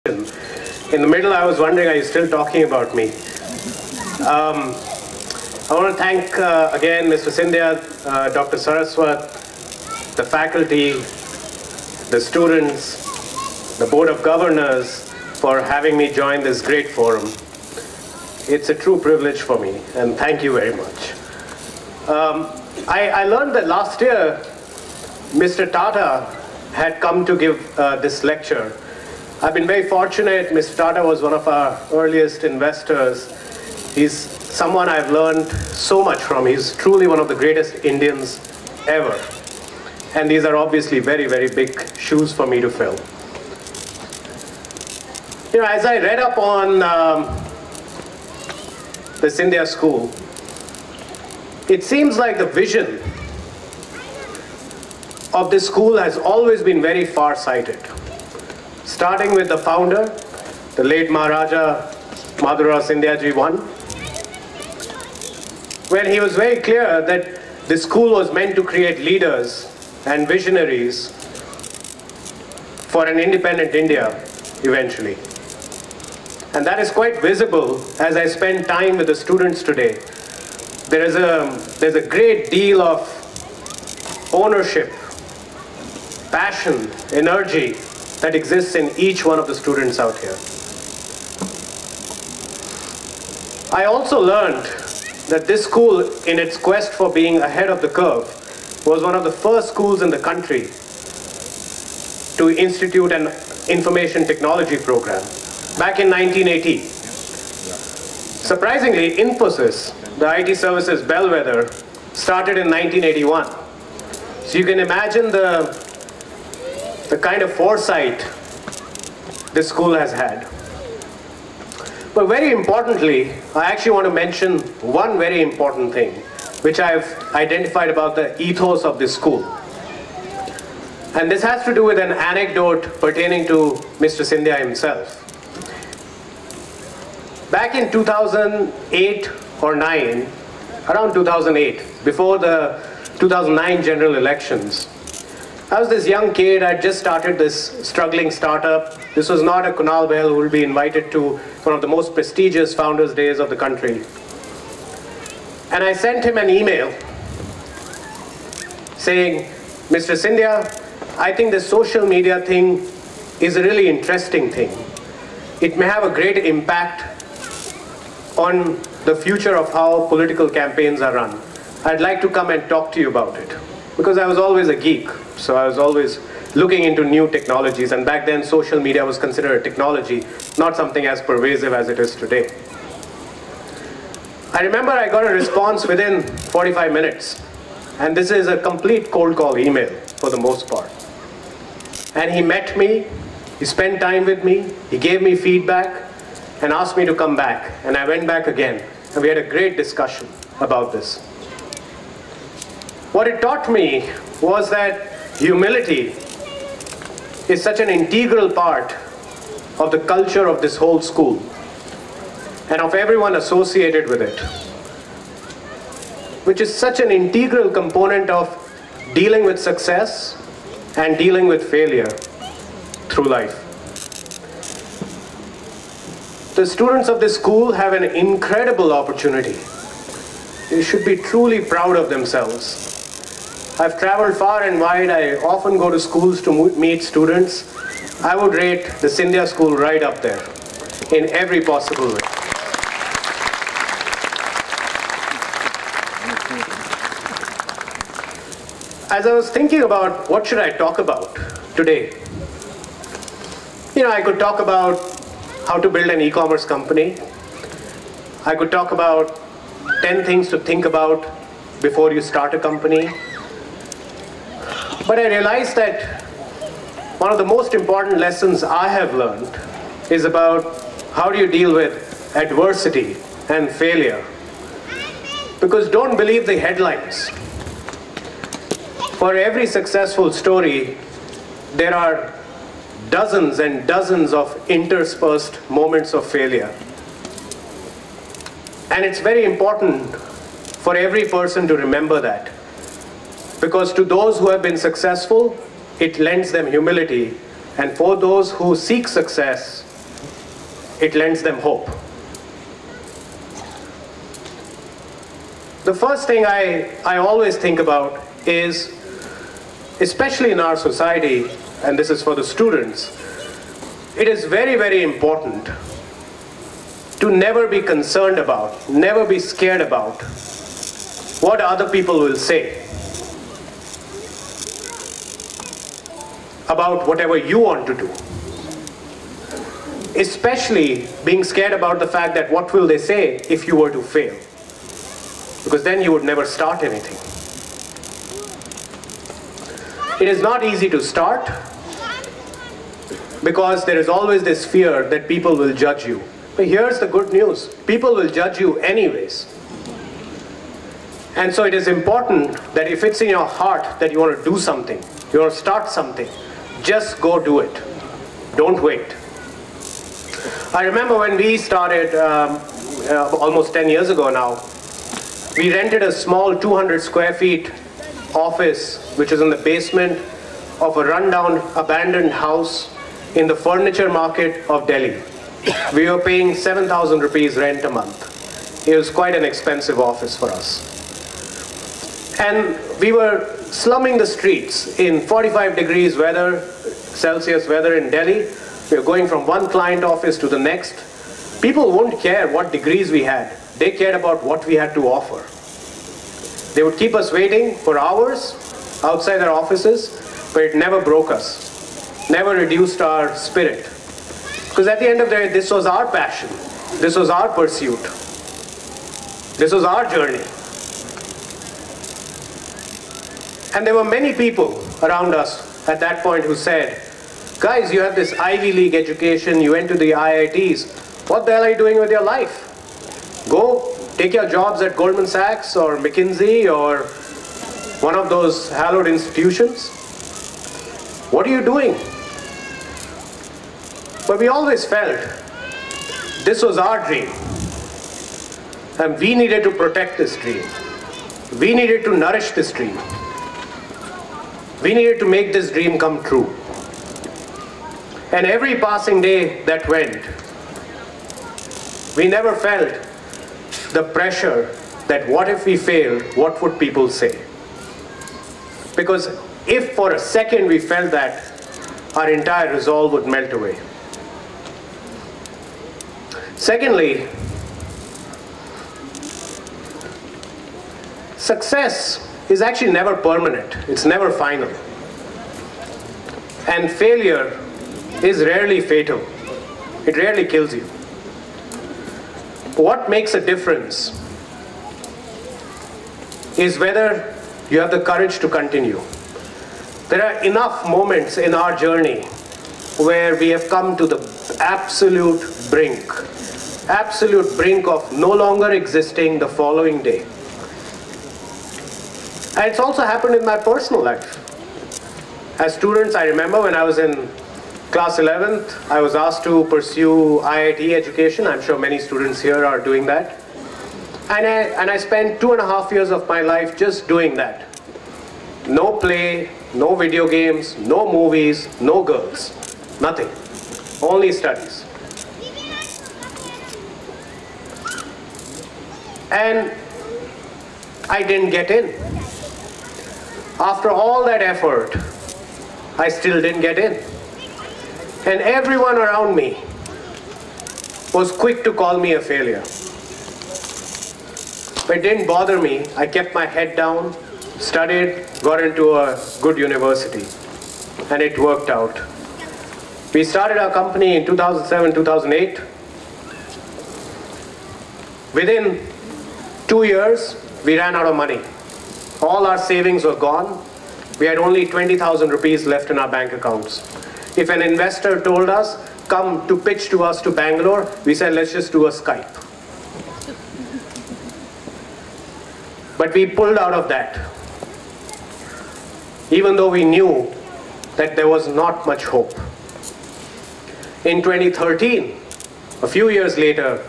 In the middle, I was wondering, are you still talking about me? I want to thank again Mr. Scindia, Dr. Saraswat, the faculty, the students, the Board of Governors for having me join this great forum. It's a true privilege for me, and thank you very much. I learned that last year, Mr. Tata had come to give this lecture. I've been very fortunate. Mr. Tata was one of our earliest investors. He's someone I've learned so much from. He's truly one of the greatest Indians ever. And these are obviously very, very big shoes for me to fill. You know, as I read up on the Scindia School, it seems like the vision of this school has always been very far-sighted. Starting with the founder, the late Maharaja Madhura Scindia Ji I, when he was very clear that this school was meant to create leaders and visionaries for an independent India eventually. And that is quite visible as I spend time with the students today. There's a great deal of ownership, passion, energy that exists in each one of the students out here. I also learned that this school, in its quest for being ahead of the curve, was one of the first schools in the country to institute an information technology program back in 1980. Surprisingly, Infosys, the IT services bellwether, started in 1981. So you can imagine the kind of foresight this school has had. But very importantly, I actually want to mention one very important thing, which I've identified about the ethos of this school. And this has to do with an anecdote pertaining to Mr. Scindia himself. Back in 2008 or 9, around 2008, before the 2009 general elections, I was this young kid. I'd just started this struggling startup. This was not a Kunal Bahl who will be invited to one of the most prestigious Founders' Days of the country. And I sent him an email saying, Mr. Scindia, I think the social media thing is a really interesting thing. It may have a great impact on the future of how political campaigns are run. I'd like to come and talk to you about it. Because I was always a geek, so I was always looking into new technologies, and back then social media was considered a technology, not something as pervasive as it is today. I remember I got a response within 45 minutes, and this is a complete cold call email for the most part. And he met me, he spent time with me, he gave me feedback, and asked me to come back, and I went back again, and we had a great discussion about this. What it taught me was that humility is such an integral part of the culture of this whole school and of everyone associated with it, which is such an integral component of dealing with success and dealing with failure through life. The students of this school have an incredible opportunity. They should be truly proud of themselves. I've traveled far and wide. I often go to schools to meet students. I would rate the Scindia School right up there in every possible way. As I was thinking about what should I talk about today, you know, I could talk about how to build an e-commerce company. I could talk about 10 things to think about before you start a company. But I realized that one of the most important lessons I have learned is about how do you deal with adversity and failure. Because don't believe the headlines. For every successful story, there are dozens and dozens of interspersed moments of failure. And it's very important for every person to remember that. Because to those who have been successful, it lends them humility. And for those who seek success, it lends them hope. The first thing I always think about is, especially in our society, and this is for the students, it is very, very important to never be concerned about, never be scared about what other people will say about whatever you want to do. Especially being scared about the fact that what will they say if you were to fail? Because then you would never start anything. It is not easy to start because there is always this fear that people will judge you. But here's the good news. People will judge you anyways. And so it is important that if it's in your heart that you want to do something, you want to start something, just go do it. Don't wait. I remember when we started almost 10 years ago now, we rented a small 200 square feet office which is in the basement of a rundown abandoned house in the furniture market of Delhi. We were paying 7,000 rupees rent a month. It was quite an expensive office for us. And we were slumming the streets in 45 degrees weather, Celsius weather in Delhi. We were going from one client office to the next. People wouldn't care what degrees we had. They cared about what we had to offer. They would keep us waiting for hours outside their offices, but it never broke us, never reduced our spirit. Because at the end of the day, this was our passion. This was our pursuit. This was our journey. And there were many people around us at that point who said, guys, you have this Ivy League education, you went to the IITs, what the hell are you doing with your life? Go take your jobs at Goldman Sachs or McKinsey or one of those hallowed institutions. What are you doing? But we always felt this was our dream. And we needed to protect this dream. We needed to nourish this dream. We needed to make this dream come true. And every passing day that went, we never felt the pressure that what if we failed, what would people say? Because if for a second we felt that, our entire resolve would melt away. Secondly, success is actually never permanent. It's never final. And failure is rarely fatal. It rarely kills you. What makes a difference is whether you have the courage to continue. There are enough moments in our journey where we have come to the absolute brink of no longer existing the following day. And it's also happened in my personal life. As students, I remember when I was in class 11th, I was asked to pursue IIT education. I'm sure many students here are doing that. And I spent 2.5 years of my life just doing that. No play, no video games, no movies, no girls, nothing. Only studies. And I didn't get in. After all that effort, I still didn't get in. And everyone around me was quick to call me a failure. But it didn't bother me. I kept my head down, studied, got into a good university, and it worked out. We started our company in 2007, 2008. Within 2 years, we ran out of money. All our savings were gone. We had only 20,000 rupees left in our bank accounts. If an investor told us, come to pitch to us to Bangalore, we said, let's just do a Skype. But we pulled out of that, even though we knew that there was not much hope. In 2013, a few years later,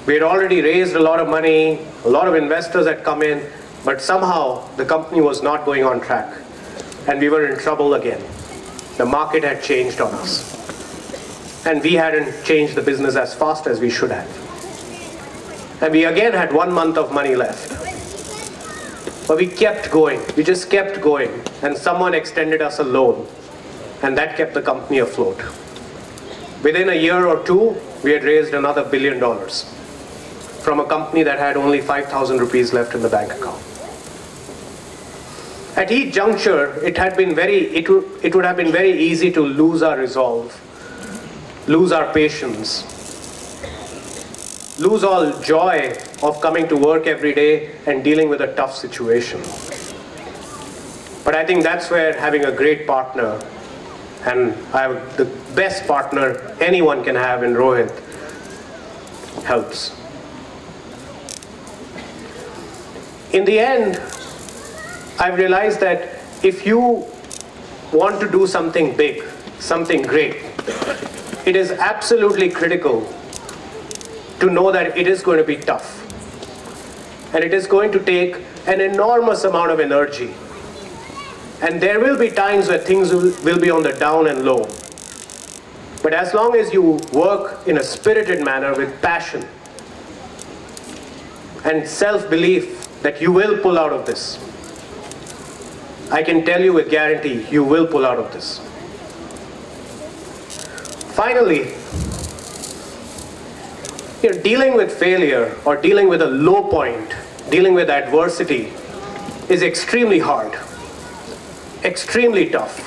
we had already raised a lot of money, a lot of investors had come in, but somehow the company was not going on track, and we were in trouble again. The market had changed on us. and we hadn't changed the business as fast as we should have. And we again had 1 month of money left. But we kept going. We just kept going. And someone extended us a loan. And that kept the company afloat. Within a year or two, we had raised another $1 billion from a company that had only 5,000 rupees left in the bank account. At each juncture, it would have been very easy to lose our resolve, lose our patience, lose all joy of coming to work every day and dealing with a tough situation. But I think that's where having a great partner, and I have the best partner anyone can have in Rohit, helps. In the end, I've realized that if you want to do something big, something great, it is absolutely critical to know that it is going to be tough. And it is going to take an enormous amount of energy. And there will be times where things will be on the down and low. But as long as you work in a spirited manner with passion and self-belief that you will pull out of this, I can tell you with guarantee, you will pull out of this. Finally, dealing with failure or dealing with a low point, dealing with adversity is extremely hard, extremely tough.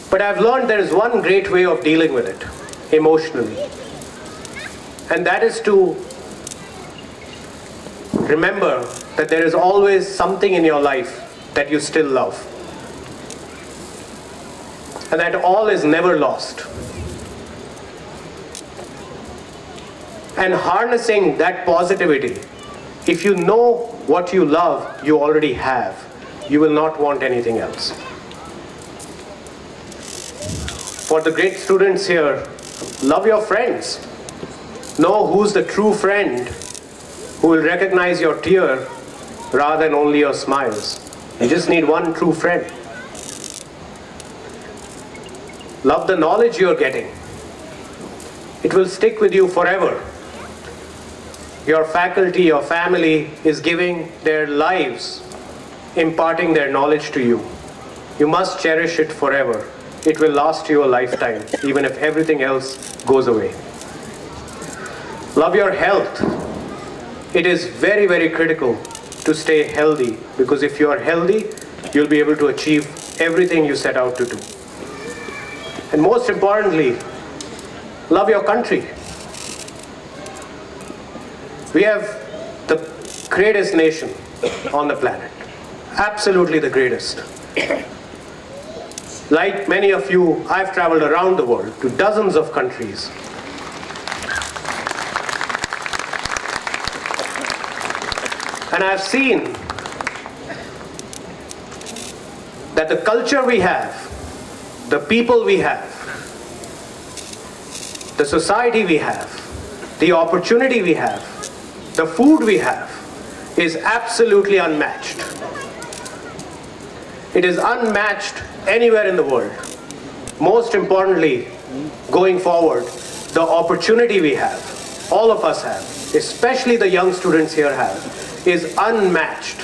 But I've learned there is one great way of dealing with it emotionally. And that is to remember that there is always something in your life that you still love. And that all is never lost. And harnessing that positivity, if you know what you love, you already have. You will not want anything else. For the great students here, love your friends. Know who's the true friend who will recognize your tear rather than only your smiles. You just need one true friend. Love the knowledge you're getting. It will stick with you forever. Your faculty, your family is giving their lives, imparting their knowledge to you. You must cherish it forever. It will last you a lifetime, even if everything else goes away. Love your health. It is very, very critical to stay healthy, because if you are healthy, you'll be able to achieve everything you set out to do. And most importantly, love your country. We have the greatest nation on the planet. Absolutely the greatest. Like many of you, I've traveled around the world to dozens of countries. And I've seen that the culture we have, the people we have, the society we have, the opportunity we have, the food we have is absolutely unmatched. It is unmatched anywhere in the world. Most importantly, going forward, the opportunity we have, all of us have, especially the young students here have, is unmatched.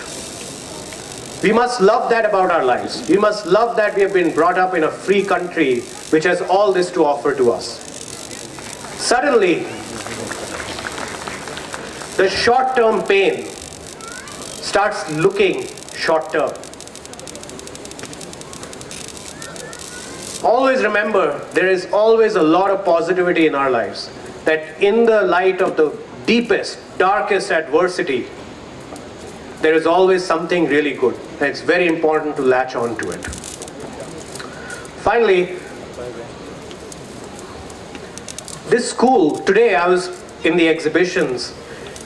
We must love that about our lives. We must love that we have been brought up in a free country which has all this to offer to us. Suddenly, the short-term pain starts looking short-term. Always remember, there is always a lot of positivity in our lives. That in the light of the deepest, darkest adversity, there is always something really good. And it's very important to latch on to it. Finally, this school, today I was in the exhibitions,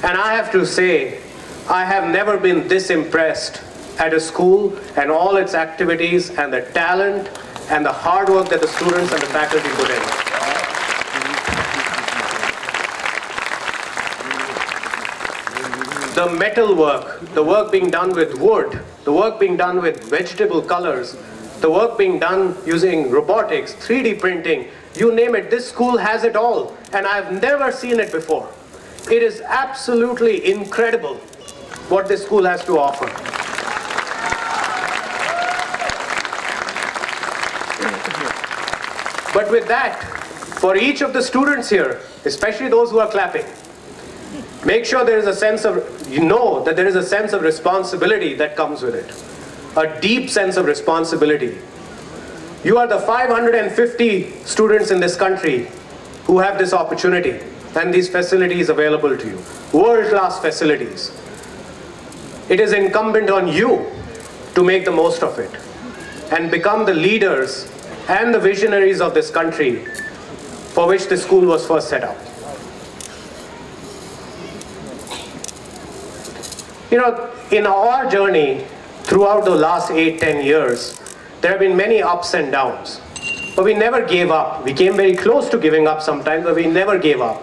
and I have to say, I have never been this impressed at a school and all its activities and the talent and the hard work that the students and the faculty put in. The metal work, the work being done with wood, the work being done with vegetable colors, the work being done using robotics, 3D printing, you name it, this school has it all, and I've never seen it before. It is absolutely incredible what this school has to offer. But with that, for each of the students here, especially those who are clapping, make sure there is a sense of, you know that there is a sense of responsibility that comes with it. A deep sense of responsibility. You are the 550 students in this country who have this opportunity and these facilities available to you. World-class facilities. It is incumbent on you to make the most of it and become the leaders and the visionaries of this country for which the school was first set up. You know, in our journey throughout the last 8-10 years, there have been many ups and downs, but we never gave up. We came very close to giving up sometimes, but we never gave up,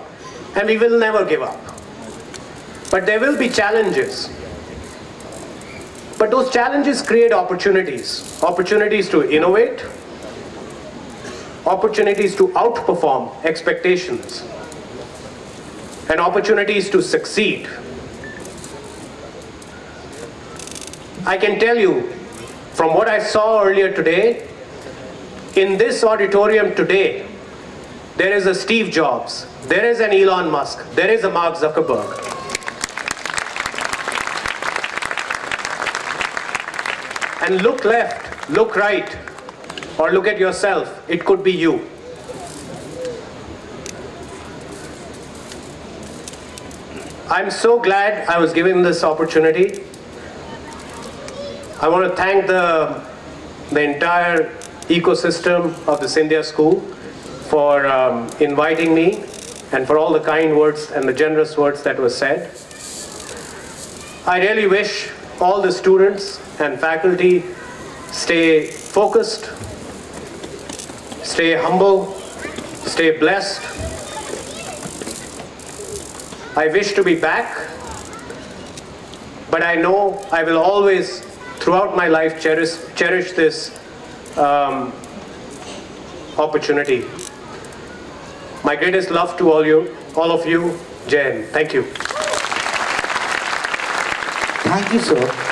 and we will never give up. But there will be challenges. But those challenges create opportunities. Opportunities to innovate, opportunities to outperform expectations, and opportunities to succeed. I can tell you, from what I saw earlier today, in this auditorium today, there is a Steve Jobs, there is an Elon Musk, there is a Mark Zuckerberg. And look left, look right, or look at yourself, it could be you. I'm so glad I was given this opportunity. I want to thank the entire ecosystem of the Scindia School for inviting me and for all the kind words and the generous words that were said. I really wish all the students and faculty stay focused, stay humble, stay blessed. I wish to be back, but I know I will always, throughout my life, cherish this opportunity. My greatest love to all of you. Jai Hind. Thank you. Thank you, sir.